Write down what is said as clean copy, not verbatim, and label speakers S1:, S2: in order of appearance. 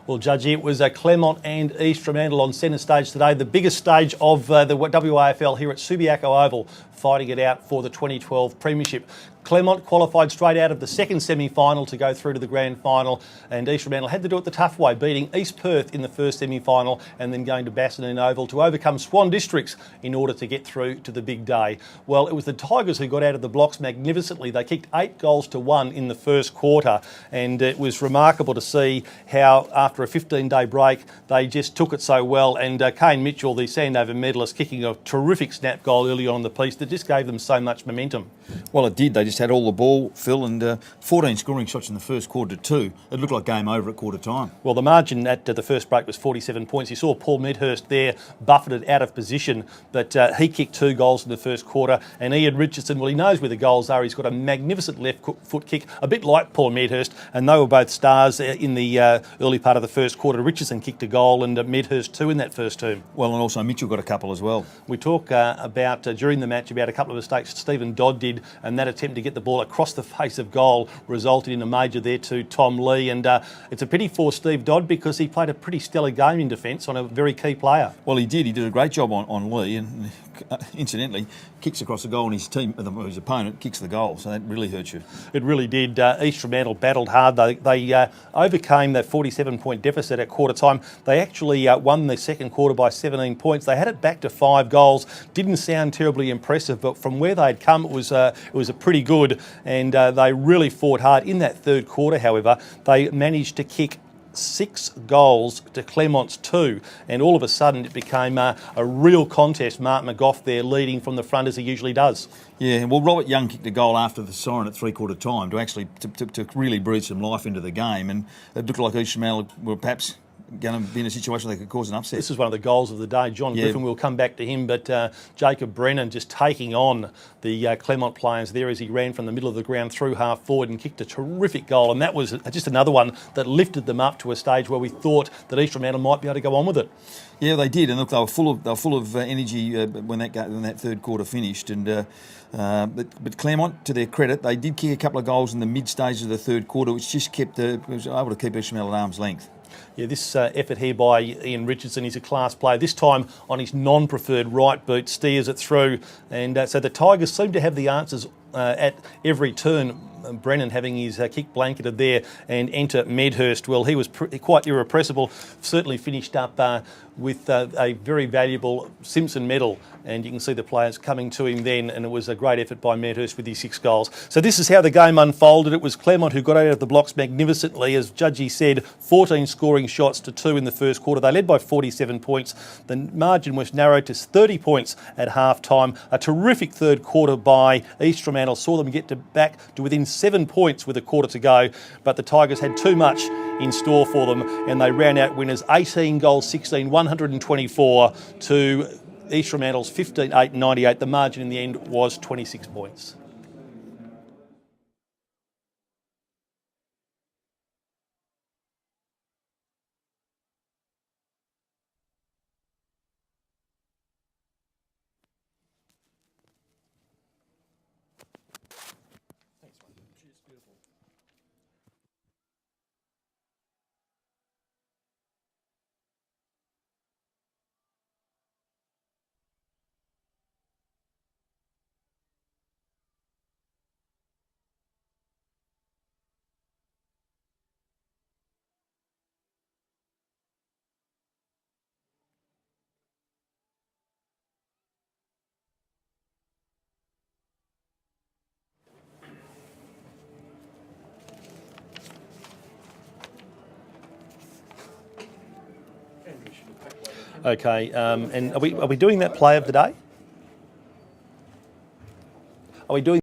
S1: Well, Judgy, it was Claremont and East Fremantle on centre stage today, the biggest stage of the WAFL here at Subiaco Oval, fighting it out for the 2012 Premiership. Claremont qualified straight out of the second semi-final to go through to the grand final, and East Fremantle had to do it the tough way, beating East Perth in the first semi-final and then going to Bassendean Oval to overcome Swan Districts in order to get through to the big day. Well, it was the Tigers who got out of the blocks magnificently. They kicked 8-1 in the first quarter, and it was remarkable to see how after a 15-day break they just took it so well, and Kane Mitchell, the Sandover medalist, kicking a terrific snap goal early on in the piece that just gave them so much momentum.
S2: Well, it did. They just had all the ball, Phil, and 14 scoring shots in the first quarter to 2. It looked like game over at quarter time.
S1: Well, the margin at the first break was 47 points. You saw Paul Medhurst there buffeted out of position, but he kicked 2 goals in the first quarter, and Ian Richardson, well, he knows where the goals are. He's got a magnificent left foot kick, a bit like Paul Medhurst, and they were both stars in the early part of the first quarter. Richardson kicked a goal and Medhurst 2 in that first term.
S2: Well, and also Mitchell got a couple as well.
S1: We talk about, during the match, about a couple of mistakes Stephen Dodd did, and that attempt to get the ball across the face of goal resulted in a major there to Tom Lee, and it's a pity for Steve Dodd because he played a pretty stellar game in defence on a very key player.
S2: Well, he did. He did a great job on Lee, and incidentally, kicks across the goal and his opponent kicks the goal, so that really hurts you.
S1: It really did. East Fremantle battled hard. They overcame that 47-point deficit at quarter time. They actually won the second quarter by 17 points. They had it back to 5 goals. Didn't sound terribly impressive, but from where they'd come, it was a pretty good, and they really fought hard. In that third quarter, however, they managed to kick 6 goals to Claremont's 2, and all of a sudden it became a real contest. Mark McGough there leading from the front as he usually does.
S2: Yeah, well, Robert Young kicked a goal after the siren at three-quarter time to actually to really breathe some life into the game, and it looked like East Fremantle were perhaps going to be in a situation they could cause an upset.
S1: This is one of the goals of the day. John Griffin, will come back to him, but Jacob Brennan just taking on the Claremont players there as he ran from the middle of the ground through half forward and kicked a terrific goal, and that was just another one that lifted them up to a stage where we thought that East Fremantle might be able to go on with it.
S2: Yeah, they did, and look, they were full of energy when that third quarter finished. And but Claremont, to their credit, they did kick a couple of goals in the mid stages of the third quarter, which just was able to keep East Fremantle at arm's length.
S1: Yeah, this effort here by Ian Richardson, he's a class player. This time on his non-preferred right boot, steers it through. And so the Tigers seem to have the answers at every turn. Brennan having his kick blanketed there, and enter Medhurst. Well, he was quite irrepressible, certainly finished up with a very valuable Simpson medal, and you can see the players coming to him then, and it was a great effort by Medhurst with his 6 goals. So this is how the game unfolded. It was Claremont who got out of the blocks magnificently. As Judgy said, 14 scoring shots to 2 in the first quarter. They led by 47 points. The margin was narrowed to 30 points at half-time. A terrific third quarter by East Fremantle saw them get back to within 7 points with a quarter to go, but the Tigers had too much in store for them, and they ran out winners 18-16, 124 to East Fremantle's 15-8, 98. The margin in the end was 26 points. Okay, and are we doing that play of the day? Are we doing